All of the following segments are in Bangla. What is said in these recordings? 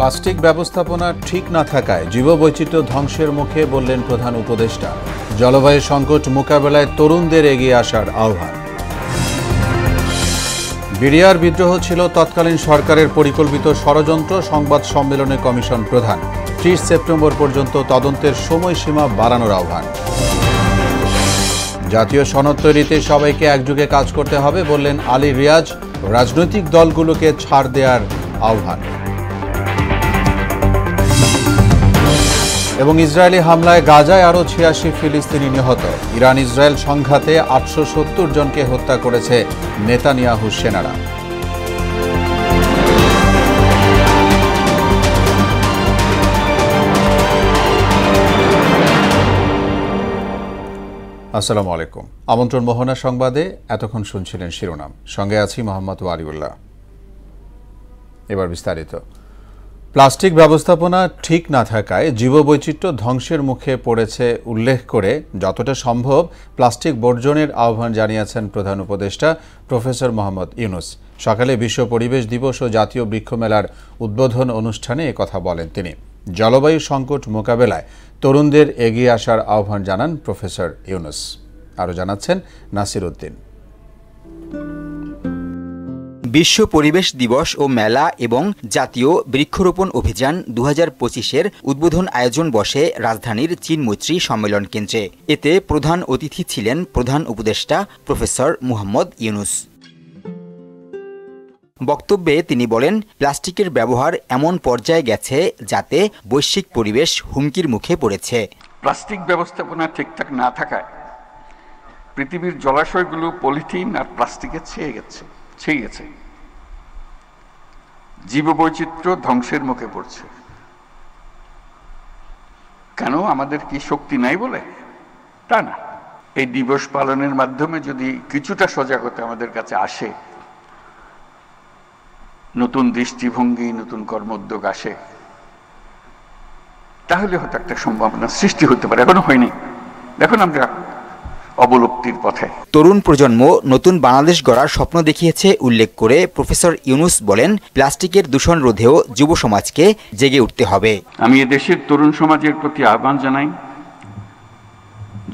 প্লাস্টিক ব্যবস্থাপনা ঠিক না থাকায় জীববৈচিত্র্য ধ্বংসের মুখে বললেন প্রধান উপদেষ্টা। জলবায়ু সংকট মোকাবেলায় তরুণদের এগিয়ে আসার আহ্বান। বিডিআর বিদ্রোহ ছিল তৎকালীন সরকারের পরিকল্পিত ষড়যন্ত্র, সংবাদ সম্মেলনে কমিশন প্রধান। 30 সেপ্টেম্বর পর্যন্ত তদন্তের সময়সীমা বাড়ানোর আহ্বান। জাতীয় সনদ তৈরিতে সবাইকে একযোগে কাজ করতে হবে বললেন আলী রিয়াজ। রাজনৈতিক দলগুলোকে ছাড় দেওয়ার আহ্বান। এবং ইসরায়েলি হামলায় গাজায় আরও 86 ফিলিস্তিনি নিহত। ইরান ইসরায়েল সংঘাতে 870 জনকে হত্যা করেছে নেতানিয়াহু সেনারা। আসসালামু আলাইকুম। আমন্ত্রণ মোহনা সংবাদে এতক্ষণ শুনছিলেন শিরোনাম, সঙ্গে আছি মোহাম্মদ ওয়ালিউল্লাহ। এবার বিস্তারিত। প্লাস্টিক ব্যবস্থাপনা ঠিক না থাকায় জীববৈচিত্র্য ধ্বংসের মুখে পড়েছে উল্লেখ করে যতটা সম্ভব প্লাস্টিক বর্জনের আহ্বান জানিয়েছেন প্রধান উপদেষ্টা প্রফেসর মোহাম্মদ ইউনুস। সকালে বিশ্ব পরিবেশ দিবস ও জাতীয় বৃক্ষমেলার উদ্বোধন অনুষ্ঠানে একথা বলেন তিনি। জলবায়ু সংকট মোকাবেলায় তরুণদের এগিয়ে আসার আহ্বান জানান প্রফেসর ইউনুস। আরও জানাচ্ছেন নাসির উদ্দিন। বিশ্ব পরিবেশ দিবস ও মেলা এবং জাতীয় বৃক্ষরোপণ অভিযান 2025-এর উদ্বোধন আয়োজন বসে রাজধানীর চীন মৈত্রী সম্মেলন কেন্দ্রে। এতে প্রধান অতিথি ছিলেন প্রধান উপদেষ্টা প্রফেসর মোহাম্মদ ইউনুস। বক্তব্যে তিনি বলেন, প্লাস্টিকের ব্যবহার এমন পর্যায়ে গেছে যাতে বৈশ্বিক পরিবেশ হুমকির মুখে পড়েছে। প্লাস্টিক ব্যবস্থাপনা ঠিকঠাক না থাকায় পৃথিবীর জলাশয়গুলো পলিথিন আর প্লাস্টিকে ছেয়ে গেছে। জীববৈচিত্র্য ধ্বংসের মুখে পড়ছে। কেন? আমাদের কি শক্তি নাই বলে? তা না। এই দিবস পালনের মাধ্যমে যদি কিছুটা সজাগতা আমাদের কাছে আসে, নতুন দৃষ্টিভঙ্গি, নতুন কর্মোদ্যোগ আসে, তাহলে হয়তো একটা সম্ভাবনা সৃষ্টি হতে পারে। এখনো হয়নি, এখন আমরা অবলুপ্তির পথে। তরুণ প্রজন্ম নতুন বাংলাদেশ গড়ার স্বপ্ন দেখিয়েছে উল্লেখ করে প্রফেসর ইউনুস বলেন, প্লাস্টিকের দূষণ রোধেও যুব সমাজকে জেগে উঠতে হবে। আমি এদেশের তরুণ সমাজের প্রতি আহ্বান জানাই,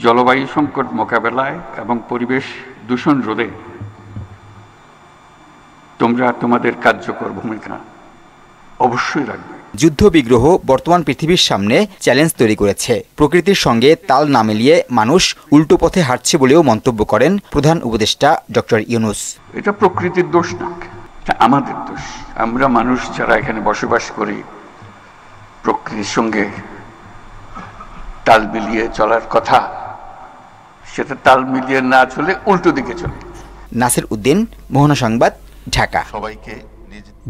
জলবায়ু সংকট মোকাবেলায় এবং পরিবেশ দূষণ রোধে তোমরা তোমাদের কার্যকর ভূমিকা অবশ্যই রাখবে। যুদ্ধ বিগ্রহ বর্তমান পৃথিবীর সামনে চ্যালেঞ্জ তৈরি করেছে। প্রকৃতির সঙ্গে তাল না মিলিয়ে মানুষ উল্টো পথে হাঁটছে বলেও মন্তব্য করেন প্রধান উপদেষ্টা ডক্টর ইউনুস। এটা প্রকৃতির দোষ না, এটা আমাদের দোষ। আমরা মানুষ যারা এখানে বসবাস করি, প্রকৃতির সঙ্গে তাল মিলিয়ে চলার কথা, সেটা তাল মিলিয়ে না চলে উল্টো দিকে চলে। নাসির উদ্দিন, মোহনা সংবাদ, ঢাকা। সবাইকে।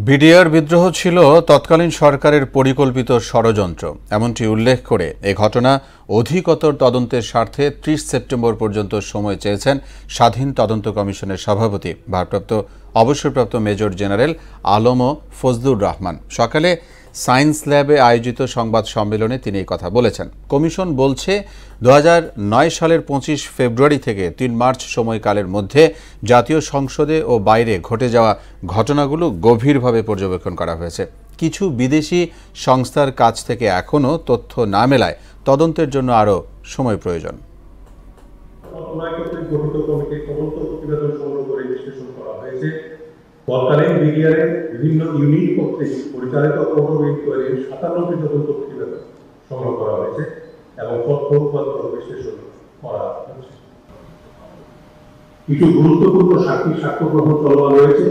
বিডিআর বিদ্রোহ ছিল তৎকালীন সরকারের পরিকল্পিত ষড়যন্ত্র, এমনটি উল্লেখ করে এ ঘটনা অধিকতর তদন্তের স্বার্থে 30 সেপ্টেম্বর পর্যন্ত সময় চেয়েছেন স্বাধীন তদন্ত কমিশনের সভাপতি ভারপ্রাপ্ত অবসরপ্রাপ্ত মেজর জেনারেল আলম ফজলুর রহমান। সকালে সায়েন্স ল্যাবে আয়োজিত সংবাদ সম্মেলনে তিনি এই কথা বলেছেন। কমিশন বলছে 2009 সালের 25 ফেব্রুয়ারি থেকে 3 মার্চ সময়কালের মধ্যে জাতীয় সংসদে ও বাইরে ঘটে যাওয়া ঘটনাগুলো গভীরভাবে পর্যবেক্ষণ করা হয়েছে। কিছু বিদেশি সংস্থার কাছ থেকে এখনও তথ্য না মেলায় তদন্তের জন্য আরও সময় প্রয়োজন। তৎকালীন বিডিআরের বিভিন্ন ইউনিট কর্তৃক পরিচালিত তদন্ত ইনকোয়ারির 57টি তদন্ত প্রতিবেদন সংগ্রহ করা হয়েছে এবং তথ্য উপাত্ত বিশ্লেষণ করা হয়েছে। কিছু গুরুত্বপূর্ণ সাক্ষ্য গ্রহণ চলমান রয়েছে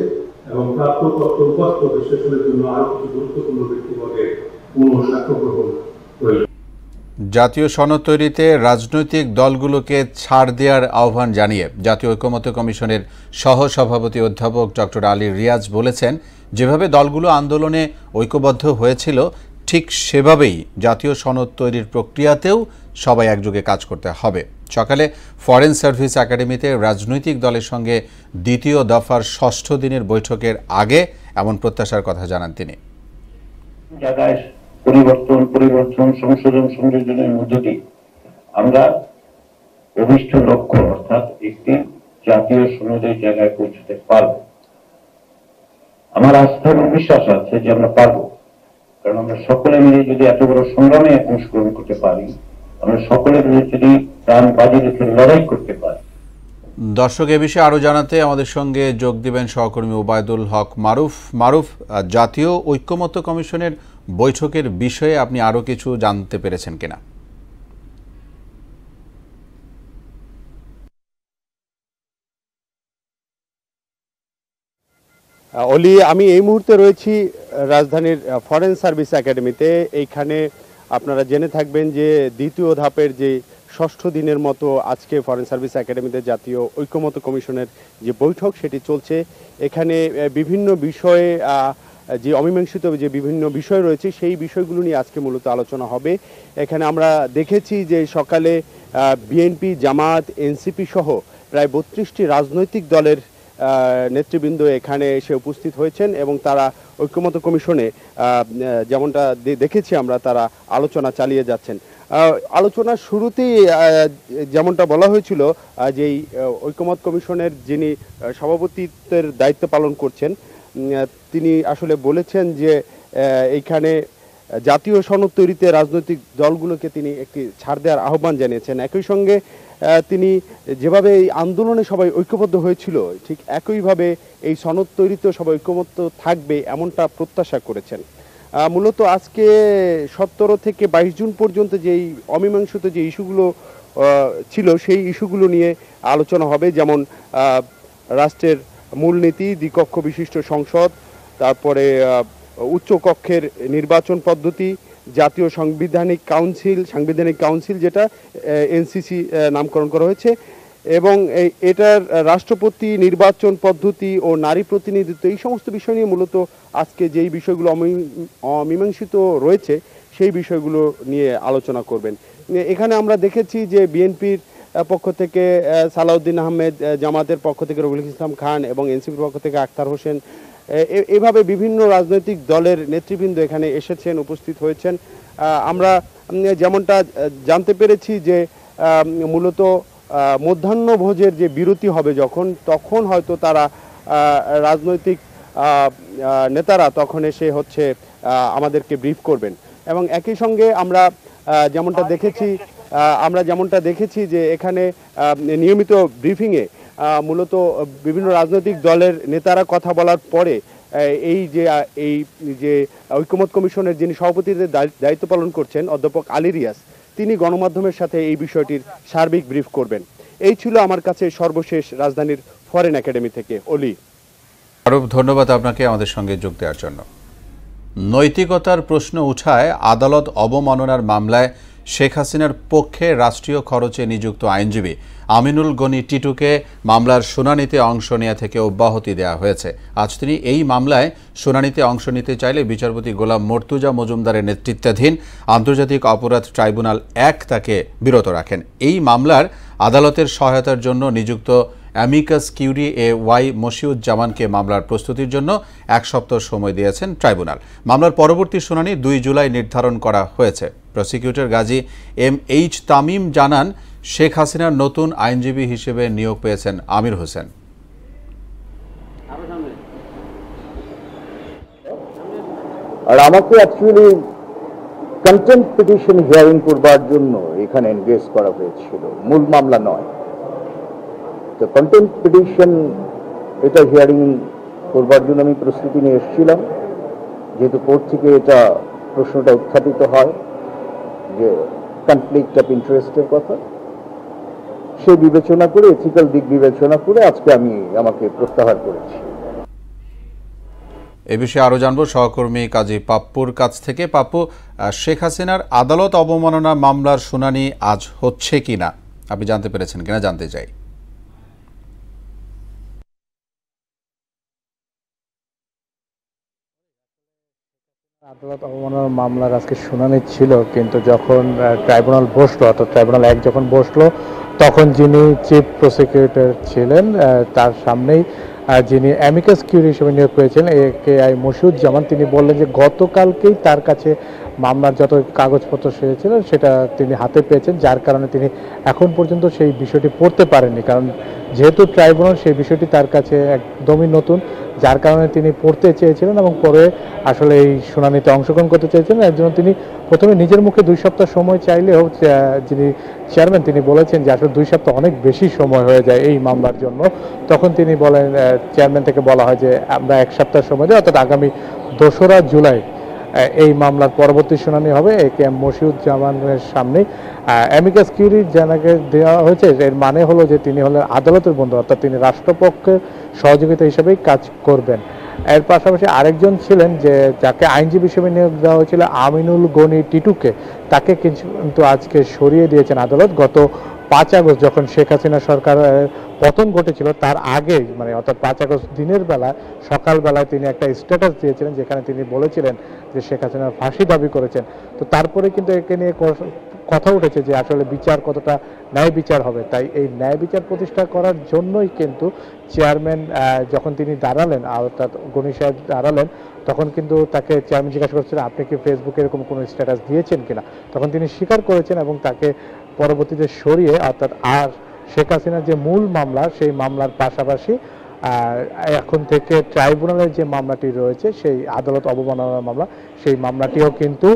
এবং প্রাপ্ত তথ্য উপাত্ত বিশ্লেষণের জন্য আরো কিছু গুরুত্বপূর্ণ ব্যক্তিবর্গের পুনঃ সাক্ষ্য গ্রহণ রয়েছে। জাতীয় সনদ তৈরিতে রাজনৈতিক দলগুলোকে ছাড় দেওয়ার আহ্বান জানিয়ে জাতীয় ঐকমত্য কমিশনের সহসভাপতি অধ্যাপক ডক্টর আলী রিয়াজ বলেছেন, যেভাবে দলগুলো আন্দোলনে ঐক্যবদ্ধ হয়েছিল ঠিক সেভাবেই জাতীয় সনদ তৈরির প্রক্রিয়াতেও সবাই একযোগে কাজ করতে হবে। সকালে ফরেন সার্ভিস একাডেমিতে রাজনৈতিক দলের সঙ্গে দ্বিতীয় দফার 6ষ্ঠ দিনের বৈঠকের আগে এমন প্রত্যাশার কথা জানান তিনি। পরিবর্তন সংযোজনের মধ্য দিয়ে আমরা অভিষ্ট লক্ষ্য অর্থাৎ একটি জাতীয় সনদের জায়গায় পৌঁছতে পারব। আমার আস্থা এবং বিশ্বাস আছে যে আমরা পারব। কারণ আমরা সকলে মিলে যদি এত বড় সংগ্রামে অংশগ্রহণ করতে পারি, আমরা সকলে মিলে যদি প্রাণ বাজি রেখে লড়াই করতে পারি। দর্শক, এ বিষয়ে আরও জানাতে আমাদের সঙ্গে যোগ দিবেন সহকর্মী ওবায়দুল হক মারুফ। মারুফ, জাতীয় ঐক্যমত্য কমিশনের বৈঠকের বিষয়ে আপনি আরও কিছু জানতে পেরেছেন কিনা? অলি, আমি এই মুহূর্তে রয়েছি রাজধানীর ফরেন সার্ভিস একাডেমিতে। এইখানে আপনারা জেনে থাকবেন যে দ্বিতীয় ধাপের যে ষষ্ঠ দিনের মতো আজকে ফরেন সার্ভিস একাডেমিতে জাতীয় ঐক্যমত্য কমিশনের যে বৈঠক সেটি চলছে। এখানে বিভিন্ন বিষয়ে যে অমীমাংসিত যে বিভিন্ন বিষয় রয়েছে সেই বিষয়গুলো নিয়ে আজকে মূলত আলোচনা হবে। এখানে আমরা দেখেছি যে সকালে বিএনপি, জামাত, এনসিপি সহ প্রায় 32টি রাজনৈতিক দলের নেতৃবৃন্দ এখানে এসে উপস্থিত হয়েছেন এবং তারা ঐক্যমত্য কমিশনে যেমনটা দেখেছি আমরা তারা আলোচনা চালিয়ে যাচ্ছেন। আলোচনার শুরুতেই যেমনটা বলা হয়েছিল যে ঐক্যমত্য কমিশনের যিনি সভাপতিত্বের দায়িত্ব পালন করছেন তিনি আসলে বলেছেন যে এইখানে জাতীয় সনদ তৈরিতে রাজনৈতিক দলগুলোকে তিনি একটি ছাড় দেওয়ার আহ্বান জানিয়েছেন। একই সঙ্গে তিনি যেভাবে এই আন্দোলনে সবাই ঐক্যবদ্ধ হয়েছিল ঠিক একইভাবে এই সনদ তৈরিতেও সবাই ঐক্যমত্য থাকবে এমনটা প্রত্যাশা করেছেন। মূলত আজকে 17 থেকে 22 জুন পর্যন্ত যেই অমীমাংসিত যে ইস্যুগুলো ছিল সেই ইস্যুগুলো নিয়ে আলোচনা হবে, যেমন রাষ্ট্রের মূলনীতি, দ্বিকক্ষ বিশিষ্ট সংসদ, তারপরে উচ্চ কক্ষের নির্বাচন পদ্ধতি, জাতীয় সাংবিধানিক কাউন্সিল যেটা এনসিসি নামকরণ করা হয়েছে, এবং এটার রাষ্ট্রপতি নির্বাচন পদ্ধতি ও নারী প্রতিনিধিত্ব, এই সমস্ত বিষয় নিয়ে মূলত আজকে যেই বিষয়গুলো অমীমাংসিত রয়েছে সেই বিষয়গুলো নিয়ে আলোচনা করবেন। এখানে আমরা দেখেছি যে বিএনপির পক্ষ থেকে সালাউদ্দিন আহমেদ, জামাতের পক্ষ থেকে রবিউল ইসলাম খান এবং এনসিপির পক্ষ থেকে আখতার হোসেন, এভাবে বিভিন্ন রাজনৈতিক দলের নেতৃবৃন্দ এখানে এসেছেন, উপস্থিত হয়েছেন। আমরা যেমনটা জানতে পেরেছি যে মূলত মধ্যাহ্নভোজের যে বিরতি হবে তখন হয়তো তারা রাজনৈতিক নেতারা তখন এসে আমাদেরকে ব্রিফ করবেন। এবং একই সঙ্গে আমরা যেমনটা দেখেছি যে এখানে নিয়মিত ব্রিফিংয়ে মূলত বিভিন্ন রাজনৈতিক দলের নেতারা কথা বলার পরে এই যে ঐক্যমত্য কমিশনের যিনি সভাপতিদের দায়িত্ব পালন করছেন অধ্যাপক আলী রিয়াজ, তিনি গণমাধ্যমের সাথে এই বিষয়টির সার্বিক ব্রিফ করবেন। এই ছিল আমার কাছে সর্বশেষ রাজধানীর ফরেন একাডেমি থেকে। অলি, আরও ধন্যবাদ আপনাকে আমাদের সঙ্গে যোগ দেওয়ার জন্য। নৈতিকতার প্রশ্ন উঠায় আদালত অবমাননার মামলায় শেখ হাসিনার পক্ষে রাষ্ট্রীয় খরচে নিযুক্ত আইনজীবী আমিনুল গনি টিটুকে মামলার শুনানিতে অংশ নেওয়া থেকে অব্যাহতি দেওয়া হয়েছে। আজ তিনি এই মামলায় শুনানিতে অংশ নিতে চাইলে বিচারপতি গোলাম মর্তুজা মজুমদারের নেতৃত্বাধীন আন্তর্জাতিক অপরাধ ট্রাইব্যুনাল 1 তাকে বিরত রাখেন। এই মামলার আদালতের সহায়তার জন্য নিযুক্ত অ্যামিকাস কিউরি ওয়াই মশিউজ্জামানকে মামলার প্রস্তুতির জন্য 1 সপ্তাহ সময় দিয়েছেন ট্রাইব্যুনাল। মামলার পরবর্তী শুনানি 2 জুলাই নির্ধারণ করা হয়েছে। প্রসিকিউটর গাজী MH তামিম জানান, শেখ হাসিনার নতুন আইনজীবী হিসেবে নিয়োগ পেয়েছেন আমির হোসেন। আর আমাকে অ্যাকচুয়ালি কন্টেম্প পিটিশন হিয়ারিং করবার জন্য এখানে এনগেজ করা হয়েছিল, মূল মামলা নয়। তো কন্টেম্প পিটিশন এটা হিয়ারিং করবার জন্য আমি প্রস্তুতি নিয়ে এসেছিলাম, যেহেতু কোর্ট থেকে এটা প্রশ্নটা উত্থাপিত হয় যে কনফ্লিক্ট অফ ইন্টারেস্টের কথা, সেই বিবেচনা করে, এথিক্যাল দিক বিবেচনা করে আজকে আমাকে প্রত্যাহার করেছি। এ বিষয়ে আরও জানবো সহকর্মী কাজী পাপ্পুর কাছ থেকে। পাপ্পু, শেখ হাসিনার আদালত অবমাননা মামলার শুনানি আজ হচ্ছে কিনা আপনি জানতে পেরেছেন কিনা জানতে চাই। আদালত অবমাননার মামলার আজকে শুনানি ছিল, কিন্তু যখন ট্রাইব্যুনাল বসলো, অর্থাৎ ট্রাইব্যুনাল 1 যখন বসলো, তখন যিনি চিফ প্রসিকিউটর ছিলেন তার সামনেই যিনি অ্যামিকাস কিউরি হিসেবে নিয়োগ পেয়েছেন AKI মশিউজ্জামান, তিনি বললেন যে গতকালকেই তার কাছে মামলার যত কাগজপত্র সেরেছিলেন সেটা তিনি হাতে পেয়েছেন, যার কারণে তিনি এখন পর্যন্ত সেই বিষয়টি পড়তে পারেননি। কারণ যেহেতু ট্রাইব্যুনাল সেই বিষয়টি তার কাছে একদমই নতুন, যার কারণে তিনি পড়তে চেয়েছিলেন এবং পরে আসলে এই শুনানিতে অংশগ্রহণ করতে চেয়েছিলেন। এর জন্য তিনি প্রথমে নিজের মুখে 2 সপ্তাহ সময় চাইলেও যিনি চেয়ারম্যান তিনি বলেছেন যে আসলে 2 সপ্তাহ অনেক বেশি সময় হয়ে যায় এই মামলার জন্য। তখন তিনি বলেন, চেয়ারম্যান থেকে বলা হয় যে আমরা 1 সপ্তাহ সময় দিই, অর্থাৎ আগামী 2রা জুলাই এই মামলার পরবর্তী শুনানি হবে AKM মশিউজ্জামানের সামনে। অ্যামিকাস কিউরি জানাকে দেওয়া হয়েছে, এর মানে হলো যে তিনি হলেন আদালতের বন্ধু, অর্থাৎ তিনি রাষ্ট্রপক্ষের সহযোগিতা হিসেবেই কাজ করবেন। এর পাশাপাশি আরেকজন ছিলেন যে যাকে আইনজীবী হিসেবে নিয়োগ দেওয়া হয়েছিল আমিনুল গনি টিটুকে, তাকে কিন্তু আজকে সরিয়ে দিয়েছেন আদালত। গত 5 আগস্ট যখন শেখ হাসিনা সরকারের পতন ঘটেছিল তার আগে, মানে অর্থাৎ 5 আগস্ট দিনের বেলা সকালবেলায় তিনি একটা স্ট্যাটাস দিয়েছিলেন যেখানে তিনি বলেছিলেন যে শেখ হাসিনার ফাঁসি দাবি করেছেন। তো তারপরে কিন্তু একে নিয়ে কথা উঠেছে যে আসলে বিচার কতটা ন্যায় বিচার হবে। তাই এই ন্যায় বিচার প্রতিষ্ঠা করার জন্যই কিন্তু চেয়ারম্যান যখন তিনি দাঁড়ালেন, অর্থাৎ গনি সাহেব দাঁড়ালেন, তখন কিন্তু তাকে চেয়ারম্যান জিজ্ঞাসা করছিলেন আপনি কি ফেসবুকে এরকম কোনো স্ট্যাটাস দিয়েছেন কিনা। তখন তিনি স্বীকার করেছেন এবং তাকে পরবর্তীতে সরিয়ে, অর্থাৎ আর শেখ হাসিনার যে মূল মামলা সেই মামলার পাশাপাশি এখন থেকে ট্রাইব্যুনালের যে মামলাটি রয়েছে সেই আদালত অবমাননার মামলা, সেই মামলাটিও কিন্তু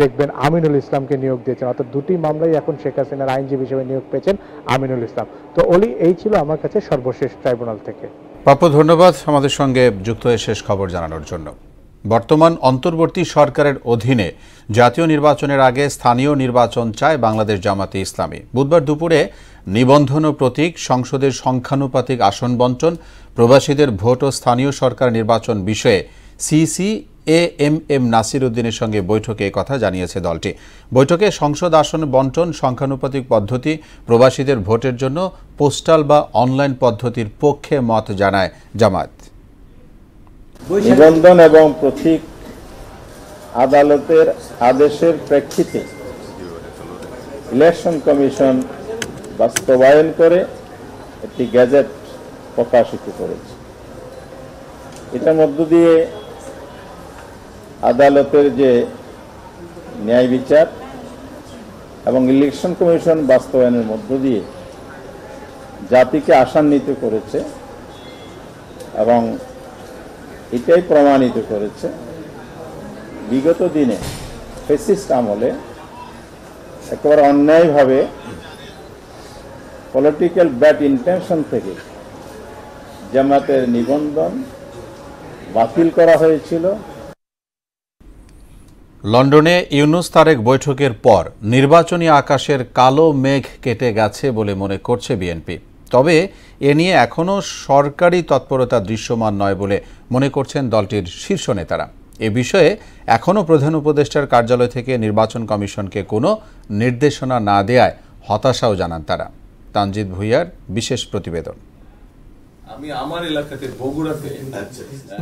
দেখবেন আমিনুল ইসলামকে নিয়োগ দিয়েছেন। অর্থাৎ 2টি মামলাই এখন শেখ হাসিনার আইনজীবী হিসেবে নিয়োগ পেয়েছেন আমিনুল ইসলাম। তো অলি, এই ছিল আমার কাছে সর্বশেষ ট্রাইব্যুনাল থেকে। প্রাপ্য, ধন্যবাদ আমাদের সঙ্গে যুক্ত হয়ে শেষ খবর জানানোর জন্য। বর্তমান অন্তর্বর্তী সরকারের অধীনে জাতীয় নির্বাচনের আগে স্থানীয় নির্বাচন চায় বাংলাদেশ জামাতে ইসলামী। বুধবার দুপুরে নিবন্ধন ও প্রতীক, সংসদের সংখ্যানুপাতিক আসন বণ্টন, প্রবাসীদের ভোট ও স্থানীয় সরকার নির্বাচন বিষয়ে CCAMM নাসির উদ্দিনের সঙ্গে বৈঠকে কথা জানিয়েছে দলটি। বৈঠকে সংসদ আসন বণ্টন, সংখ্যানুপাতিক পদ্ধতি, প্রবাসীদের ভোটের জন্য পোস্টাল বা অনলাইন পদ্ধতির পক্ষে মত জানায় জামায়াত। নিবন্ধন এবং প্রতীক আদালতের আদেশের প্রেক্ষিতে ইলেকশন কমিশন বাস্তবায়ন করে একটি গেজেট প্রকাশিত করেছে। এটার মধ্য দিয়ে আদালতের যে ন্যায় বিচার এবং ইলেকশন কমিশন বাস্তবায়নের মধ্য দিয়ে জাতিকে আশান্বিত করেছে এবং এটাই প্রমাণিত করেছে বিগত দিনে ফ্যাসিস্ট আমলে একেবারে অন্যায়ভাবে পলিটিক্যাল ব্যাড ইন্টেনশন থেকে জামাতের নিবন্ধন বাতিল করা হয়েছিল। লন্ডনে ইউনুস তারেক বৈঠকের পর নির্বাচনী আকাশের কালো মেঘ কেটে গেছে বলে মনে করছে বিএনপি। তবে এ নিয়ে এখনও সরকারি তৎপরতা দৃশ্যমান নয় বলে মনে করছেন দলটির শীর্ষ নেতারা। এ বিষয়ে এখনও প্রধান উপদেষ্টার কার্যালয় থেকে নির্বাচন কমিশনকে কোনো নির্দেশনা না দেয়ায় হতাশাও জানান তারা। তানজিদ ভুঁইয়ার বিশেষ প্রতিবেদন।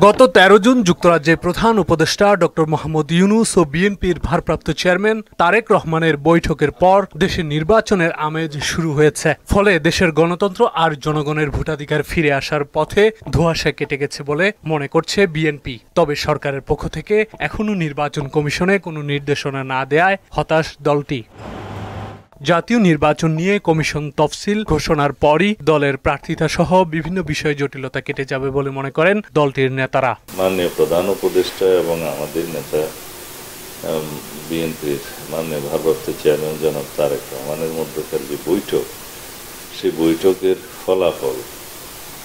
গত 13 জুন যুক্তরাজ্যের প্রধান উপদেষ্টা ডক্টর মোহাম্মদ ইউনুস ও বিএনপির ভারপ্রাপ্ত চেয়ারম্যান তারেক রহমানের বৈঠকের পর দেশে নির্বাচনের আমেজ শুরু হয়েছে। ফলে দেশের গণতন্ত্র আর জনগণের ভোটাধিকার ফিরে আসার পথে ধোঁয়াশা কেটে গেছে বলে মনে করছে বিএনপি। তবে সরকারের পক্ষ থেকে এখনও নির্বাচন কমিশনে কোনো নির্দেশনা না দেয়ায় হতাশ দলটি। জাতীয় নির্বাচন নিয়ে কমিশন তফসিল ঘোষণার পরই দলের প্রার্থিতা সহ বিভিন্ন বিষয়ে জটিলতা কেটে যাবে বলে মনে করেন দলটির নেতারা। মাননীয় প্রধান উপদেষ্টা এবং আমাদের নেতা বিএনপির মাননীয় ভারপ্রাপ্ত চেয়ারম্যান জনাব তারেক রহমানের মধ্যকার যে বৈঠক, সেই বৈঠকের ফলাফল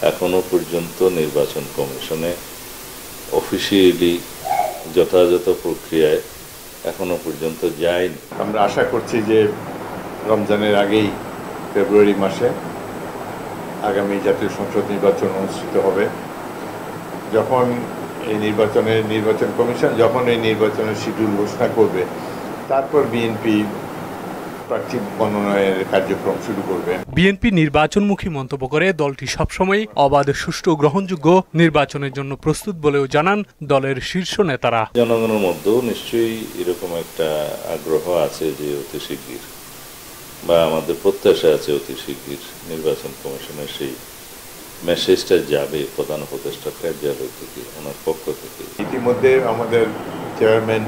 এখনো পর্যন্ত নির্বাচন কমিশনে অফিসিয়ালি যথাযথ প্রক্রিয়ায় এখনো পর্যন্ত যায়নি। আমরা আশা করছি যে রমজানের আগেই ফেব্রুয়ারি মাসে আগামী জাতীয় সংসদ নির্বাচন অনুষ্ঠিত হবে। যখন এই নির্বাচন কমিশন যখন এই নির্বাচনের শিডিউল ঘোষণা করবে, তারপর বিএনপি প্রার্থী মনোনয়নের কার্যক্রম শুরু করবে। বিএনপি নির্বাচনমুখী মন্তব্য করে দলটি সবসময় অবাধ, সুষ্ঠু, গ্রহণযোগ্য নির্বাচনের জন্য প্রস্তুত বলেও জানান দলের শীর্ষ নেতারা। জনগণের মধ্যেও নিশ্চয়ই এরকম একটা আগ্রহ আছে যে অতি শিগগির, বা আমাদের প্রত্যাশা আছে অতি শিগগির নির্বাচন কমিশনের সেই মেসেজটা যাবে প্রধান উপদেষ্টার কার্যালয় থেকে, ওনার পক্ষ থেকে। ইতিমধ্যে আমাদের চেয়ারম্যান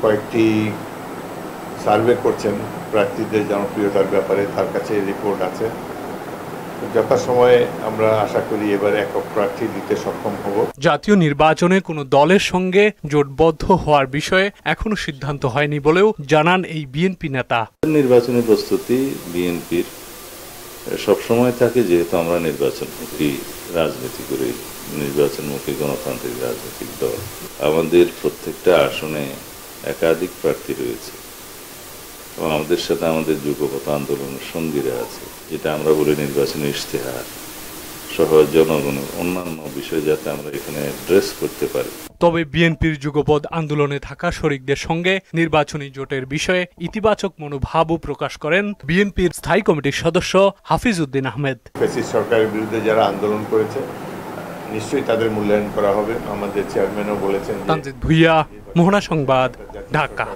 কয়েকটি সার্ভে করছেন প্রার্থীদের জনপ্রিয়তার ব্যাপারে, তার কাছে রিপোর্ট আছে যথাসময়ে আমরা আশা করি এবার একক প্রার্থী দিতে সক্ষম হব। জাতীয় নির্বাচনে কোনো দলের সঙ্গে জোটবদ্ধ হওয়ার বিষয়ে এখনো সিদ্ধান্ত হয়নি বলেও জানান এই বিএনপি নেতা। নির্বাচনী প্রস্তুতি বিএনপির সবসময় থাকে, যেহেতু আমরা নির্বাচনমুখী রাজনীতি করি, নির্বাচনমুখী গণতান্ত্রিক রাজনৈতিক দল। আমাদের প্রত্যেকটা আসনে একাধিক প্রার্থী রয়েছে এবং আমাদের সাথে আমাদের যুগপৎ আন্দোলনের সঙ্গীরা আছে, যেটা আমরা বলি নির্বাচনী ইশতেহার সহ জনগণের অন্যান্য বিষয় যাতে আমরা এখানে অ্যাড্রেস করতে পারি। তবে বিএনপির যুগপৎ আন্দোলনে থাকা শরিকদের সঙ্গে নির্বাচনী জোটের বিষয়ে ইতিবাচক মনোভাবও প্রকাশ করেন বিএনপির স্থায়ী কমিটির সদস্য হাফিজ উদ্দিন আহমেদ। ফ্যাসিস্ট সরকারের বিরুদ্ধে যারা আন্দোলন করেছে নিশ্চয়ই তাদের মূল্যায়ন করা হবে। আমাদের চেয়ারম্যানও বলেছেন। তানজিদ ভুইয়া, মোহনা সংবাদ, ঢাকা।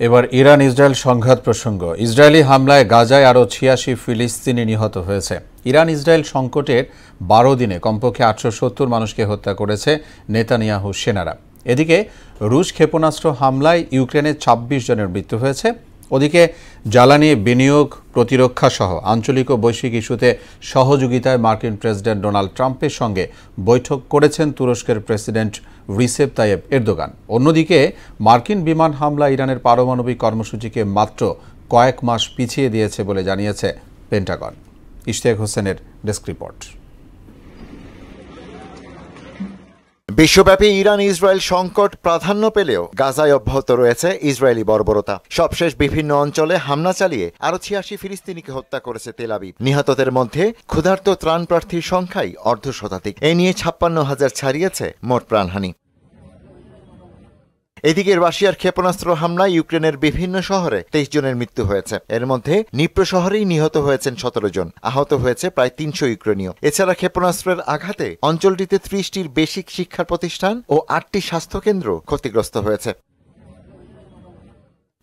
এবার ইরান ইসরায়েল সংঘাত প্রসঙ্গ। ইসরায়েলি হামলায় গাজায় আরও ৮৬ ফিলিস্তিনি নিহত হয়েছে। ইরান ইসরায়েল সংকটের ১২ দিনে কমপক্ষে ৮৭০ মানুষকে হত্যা করেছে নেতানিয়াহু সেনারা। এদিকে রুশ ক্ষেপণাস্ত্র হামলায় ইউক্রেনের ২৬ জনের মৃত্যু হয়েছে। ওদিকে জ্বালানি বিনিয়োগ, প্রতিরক্ষা সহ আঞ্চলিক ও বৈশ্বিক ইস্যুতে সহযোগিতায় মার্কিন প্রেসিডেন্ট ডোনাল্ড ট্রাম্পের সঙ্গে বৈঠক করেছেন তুরস্কের প্রেসিডেন্ট রিসেপ তাইয়েপ এরদোগান। অন্যদিকে মার্কিন বিমান হামলা ইরানের পারমাণবিক কর্মসূচিকে মাত্র কয়েক মাস পিছিয়ে দিয়েছে বলে জানিয়েছে পেন্টাগন। ইশতিয়াক হোসেনের ডেস্ক রিপোর্ট। বিশ্বব্যাপী ইরান ইসরায়েল সংকট প্রাধান্য পেলেও গাজায় অব্যাহত রয়েছে ইসরায়েলি বর্বরতা। সবশেষ বিভিন্ন অঞ্চলে হামলা চালিয়ে আরও ৮৬ ফিলিস্তিনিকে হত্যা করেছে তেল আবিব। নিহতদের মধ্যে ক্ষুধার্ত ত্রাণ প্রার্থীর সংখ্যাই অর্ধশতাধিক। এ নিয়ে ৫৬,০০০ ছাড়িয়েছে মোট প্রাণহানি। এদিকে রাশিয়ার ক্ষেপণাস্ত্র হামলায় ইউক্রেনের বিভিন্ন শহরে ২৩ জনের মৃত্যু হয়েছে। এর মধ্যে নিপ্রো শহরেই নিহত হয়েছেন ১৭ জন, আহত হয়েছে প্রায় ৩০০ ইউক্রেনীয়। এছাড়া ক্ষেপণাস্ত্রের আঘাতে অঞ্চলটিতে ৩০টির বেসিক শিক্ষা প্রতিষ্ঠান ও ৮টি স্বাস্থ্যকেন্দ্র ক্ষতিগ্রস্ত হয়েছে।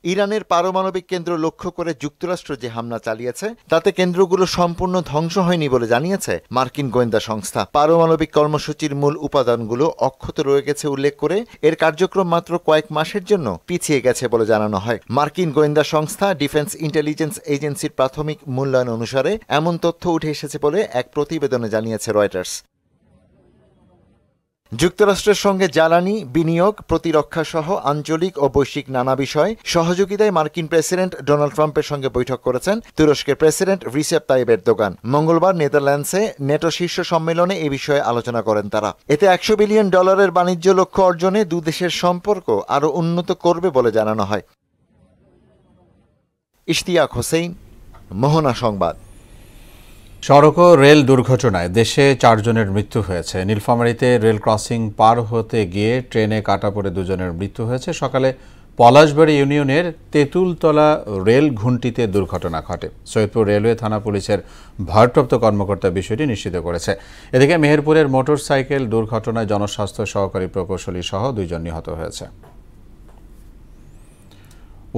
ইরানের পারমাণবিক কেন্দ্র লক্ষ্য করে যুক্তরাষ্ট্র যে হামলা চালিয়েছে তাতে কেন্দ্রগুলো সম্পূর্ণ ধ্বংস হয়নি বলে জানিয়েছে মার্কিন গোয়েন্দা সংস্থা। পারমাণবিক কর্মসূচির মূল উপাদানগুলো অক্ষত রয়ে গেছে উল্লেখ করে এর কার্যক্রম মাত্র কয়েক মাসের জন্য পিছিয়ে গেছে বলে জানানো হয়। মার্কিন গোয়েন্দা সংস্থা ডিফেন্স ইন্টেলিজেন্স এজেন্সির প্রাথমিক মূল্যায়ন অনুসারে এমন তথ্য উঠে এসেছে বলে এক প্রতিবেদনে জানিয়েছে রয়টার্স। যুক্তরাষ্ট্রের সঙ্গে জ্বালানি, বিনিয়োগ, প্রতিরক্ষা সহ আঞ্চলিক ও বৈশ্বিক নানা বিষয়ে সহযোগিতায় মার্কিন প্রেসিডেন্ট ডোনাল্ড ট্রাম্পের সঙ্গে বৈঠক করেছেন তুরস্কের প্রেসিডেন্ট রিসেপ তাইয়েপ এরদোগান। মঙ্গলবার নেদারল্যান্ডসে নেটো শীর্ষ সম্মেলনে এ বিষয়ে আলোচনা করেন তারা। এতে $100 বিলিয়ন বাণিজ্য লক্ষ্য অর্জনে দুদেশের সম্পর্ক আরও উন্নত করবে বলে জানানো হয়। ইশতিয়াক হোসেন, মোহনা সংবাদ। সড়ক ও রেল দুর্ঘটনায় দেশে ৪ জনের মৃত্যু হয়েছে। নীলফামারীতে রেল ক্রসিং পার হতে গিয়ে ট্রেনে কাটা পড়ে 2 জনের মৃত্যু হয়েছে। সকালে পলাশবাড়ী ইউনিয়নের তেঁতুলতলা রেল ঘুঁটিতে দুর্ঘটনা ঘটে। সৈয়দপুর রেলওয়ে থানা পুলিশের ভারপ্রাপ্ত কর্মকর্তা বিষয়টি নিশ্চিত করেছে। এদিকে মেহেরপুরের মোটরসাইকেল দুর্ঘটনায় জনস্বাস্থ্য সহকারী প্রকৌশলী সহ 2 জন নিহত হয়েছে।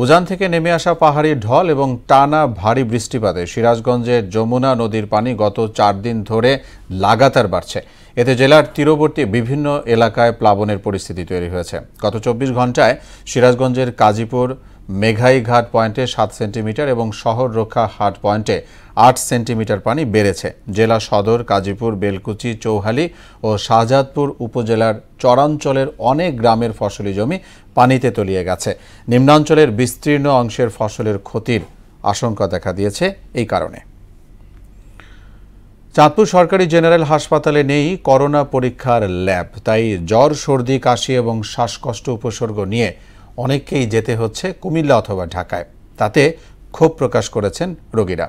উজান থেকে নেমে আসা পাহাড়ি ঢল এবং টানা ভারী বৃষ্টিপাতে সিরাজগঞ্জের যমুনা নদীর পানি গত 4 দিন ধরে লাগাতার বাড়ছে। এতে জেলার তীরবর্তী বিভিন্ন এলাকায় প্লাবনের পরিস্থিতি তৈরি হয়েছে। গত 24 ঘন্টায় সিরাজগঞ্জের কাজীপুর মেঘাইঘাট পয়েন্টে 7 সেন্টিমিটার এবং শহর রক্ষা হাট পয়েন্টে 8 সেন্টিমিটার পানি বেড়েছে। জেলা সদর, কাজীপুর, বেলকুচি, চৌহালি ও শাহজাদপুর উপজেলার চরাঞ্চলের অনেক গ্রামের ফসলি জমি পানিতে তলিয়ে গেছে। নিম্নাঞ্চলের বিস্তীর্ণ অংশের ফসলের ক্ষতির আশঙ্কা দেখা দিয়েছে এই কারণে। চাঁদপুর সরকারি জেনারেল হাসপাতালে নেই করোনা পরীক্ষার ল্যাব, তাই জ্বর, সর্দি, কাশি এবং শ্বাসকষ্ট উপসর্গ নিয়ে অনেককেই যেতে হচ্ছে কুমিল্লা অথবা ঢাকায়। তাতে ক্ষোভ প্রকাশ করেছেন রোগীরা।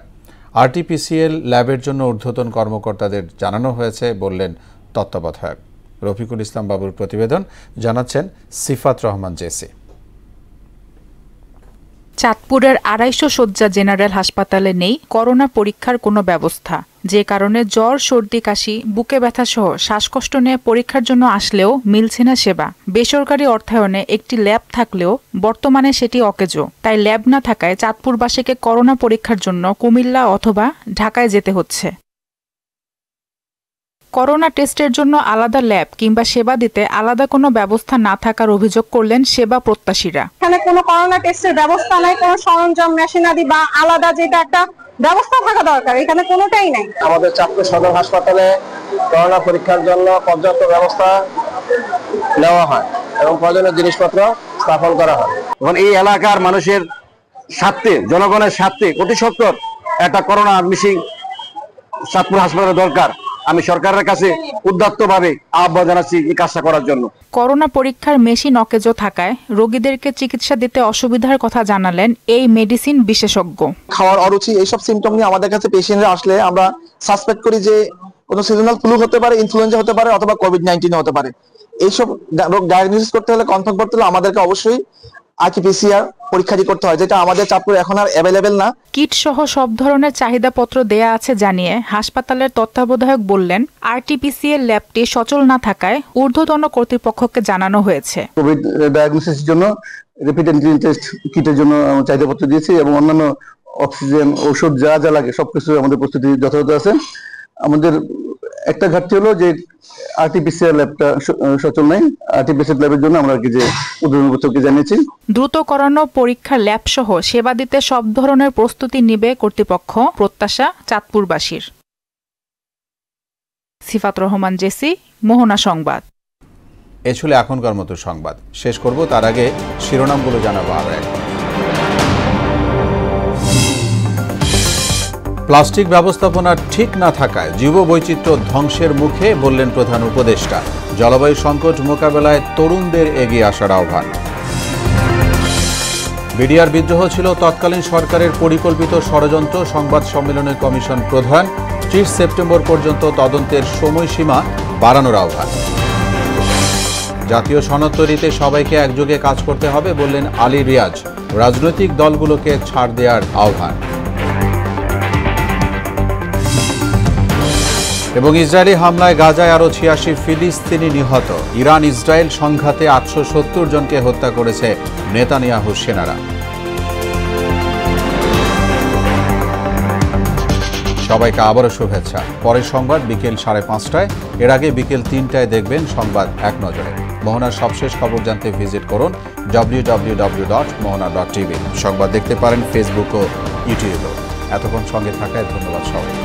আরটিপিসিএল ল্যাবের জন্য ঊর্ধ্বতন কর্মকর্তাদের জানানো হয়েছে বললেন তত্ত্বাবধায়ক। রফিকুল ইসলাম বাবুর প্রতিবেদন, জানাচ্ছেন সিফাত রহমান জেসি। চাঁদপুরের 250 শয্যা জেনারেল হাসপাতালে নেই করোনা পরীক্ষার কোনো ব্যবস্থা, যে কারণে জ্বর, সর্দি, কাশি, বুকে ব্যথা সহ শ্বাসকষ্ট নিয়ে পরীক্ষার জন্য আসলেও মিলছে না সেবা। বেসরকারি অর্থায়নে একটি ল্যাব থাকলেও বর্তমানে সেটি অকেজো। তাই ল্যাব না থাকায় চাঁদপুরবাসীকে করোনা পরীক্ষার জন্য কুমিল্লা অথবা ঢাকায় যেতে হচ্ছে। করোনা টেস্টের জন্য আলাদা ল্যাব কিংবা সেবা দিতে আলাদা কোনো ব্যবস্থা না থাকার অভিযোগ করলেন সেবা প্রত্যাশীরা। এখানে কোনো করোনা টেস্টের ব্যবস্থা নাই, কোনো সরঞ্জাম, মেশিনারি বা আলাদা যেটা একটা ব্যবস্থা থাকা দরকার, এখানে কোনোটাই নাই। আমাদের চাঁদপুর সদর হাসপাতালে করোনা পরীক্ষার জন্য পর্যাপ্ত ব্যবস্থা নেওয়া হয় এবং প্রয়োজনীয় জিনিসপত্র স্থাপন করা হয়। এখন এই এলাকার মানুষের স্বার্থে, জনগণের স্বার্থে অতি সত্বর একটা করোনা মিশিং চাঁদপুর হাসপাতালে দরকার। আমি সরকারের কাছে উদাত্তভাবে আহ্বান জানাচ্ছি এই কাজটা করার জন্য। করোনা পরীক্ষার মেশিন অকেজো থাকায় রোগীদেরকে চিকিৎসা দিতে অসুবিধার কথা জানালেন এই মেডিসিন বিশেষজ্ঞ। খাওয়ার অরুচি এইসব সিমটম নিয়ে আমাদের কাছে পেশেন্টরা আসলে আমরা সাসপেক্ট করি যে কোনো সিজনাল ফ্লু হতে পারে, ইনফ্লুয়েঞ্জা হতে পারে অথবা কোভিড-19 হতে পারে। এইসব রোগ ডায়াগনোসিস করতে হলে, কনফার্ম করতে হলে আমাদেরকে অবশ্যই RT-PCR পরীক্ষাটি করতে হয়, যেটা আমাদের চাঁদপুরে এখন আর অ্যাভেলেবেল না। কিট সহ সব ধরনের চাহিদাপত্র দেয়া আছে জানিয়ে হাসপাতালের তত্ত্বাবধায়ক বললেন, RT-PCR ল্যাবটি সচল না থাকায় ঊর্ধ্বতন কর্তৃপক্ষকে জানানো হয়েছে। কোভিড ডায়াগনোসিসের জন্য র্যাপিড অ্যান্টিজেন টেস্ট কিটের জন্য চাহিদাপত্র দিয়েছি এবং অন্যান্য অক্সিজেন, ঔষধ যা যা লাগে সবকিছু আমাদের প্রস্তুতি যথাযথ আছে। আমাদের একটা ঘাটতি হলো যে RT-PCR ল্যাবটা সচল নাই। RT-PCR ল্যাবের জন্য আমরা যে উদ্যোগকে জানিয়েছি। দ্রুত করানো পরীক্ষা ল্যাব সহ সেবা দিতে সব ধরনের প্রস্তুতি নিবে কর্তৃপক্ষ, প্রত্যাশা চাঁদপুরবাসীর। সিফাত রহমান, জেসি, মোহনা সংবাদ। এ ছিল এখনকার মতো সংবাদ। শেষ করব তার আগে শিরোনামগুলো জানাবো আরো একবার। প্লাস্টিক ব্যবস্থাপনা ঠিক না থাকায় জীববৈচিত্র্য ধ্বংসের মুখে, বললেন প্রধান উপদেষ্টা। জলবায়ু সংকট মোকাবেলায় তরুণদের এগিয়ে আসার আহ্বান। বিডিআর বিদ্রোহ ছিল তৎকালীন সরকারের পরিকল্পিত ষড়যন্ত্র, সংবাদ সম্মেলনে কমিশন প্রধান। 30 সেপ্টেম্বর পর্যন্ত তদন্তের সময়সীমা বাড়ানোর আহ্বান। জাতীয় সনদ তৈরিতে সবাইকে একযোগে কাজ করতে হবে, বললেন আলী রিয়াজ। রাজনৈতিক দলগুলোকে ছাড় দেওয়ার আহ্বান। এবং ইসরায়েলি হামলায় গাজায় আরও 86 ফিলিস্তিনি নিহত। ইরান ইসরায়েল সংঘাতে 870 জনকে হত্যা করেছে নেতানিয়াহু সেনারা। সবাইকে আবারও শুভেচ্ছা। পরের সংবাদ বিকেল 5:30টায়। এর আগে বিকেল 3টায় দেখবেন সংবাদ এক নজরে। মোহনার সবশেষ খবর জানতে ভিজিট করুন www.mohana.tv। সংবাদ দেখতে পারেন ফেসবুক ও ইউটিউবেও। এতক্ষণ সঙ্গে থাকায় ধন্যবাদ সবাই।